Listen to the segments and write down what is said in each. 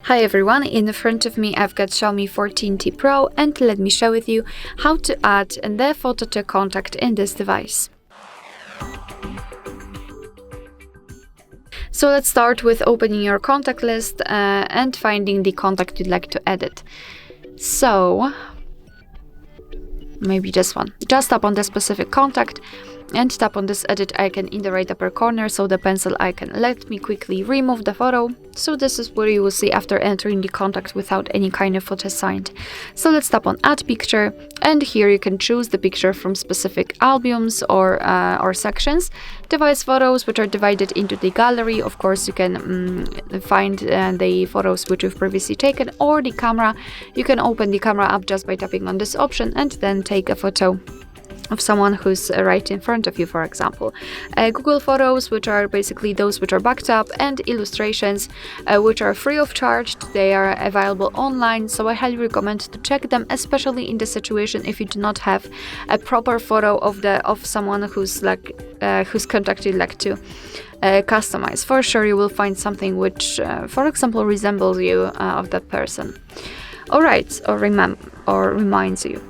Hi everyone, in front of me I've got Xiaomi 14T Pro, and let me share with you how to add the photo to contact in this device. So let's start with opening your contact list and finding the contact you'd like to edit. So maybe this one. Just tap on the specific contact and tap on this edit icon in the right upper corner, so the pencil icon. Let me quickly remove the photo. So this is what you will see after entering the contact without any kind of photo assigned. So let's tap on add picture, and here you can choose the picture from specific albums or sections. Device photos, which are divided into the gallery. Of course, you can find the photos which you've previously taken, or the camera. You can open the camera app just by tapping on this option and then take a photo of someone who's right in front of you, for example. Google Photos, which are basically those which are backed up, and illustrations, which are free of charge. They are available online, so I highly recommend to check them, especially in the situation if you do not have a proper photo of someone whose contact you'd like to customize. For sure, you will find something which, for example, resembles you of that person. Alright, or reminds you.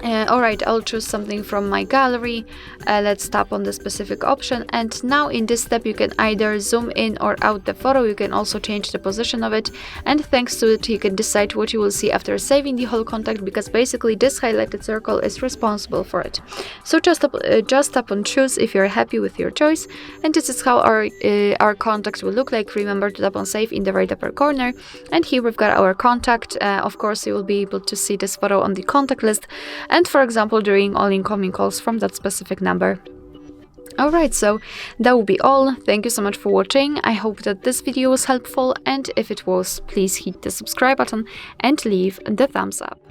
Alright, I'll choose something from my gallery. Let's tap on the specific option, and now in this step you can either zoom in or out the photo. You can also change the position of it, and thanks to it you can decide what you will see after saving the whole contact, because basically this highlighted circle is responsible for it. So just tap on choose if you're happy with your choice, and this is how our contact will look like. Remember to tap on save in the right upper corner, and here we've got our contact. Of course, you will be able to see this photo on the contact list, and for example during all incoming calls from that specific number. Alright, so that will be all. Thank you so much for watching. I hope that this video was helpful, and if it was, please hit the subscribe button and leave the thumbs up.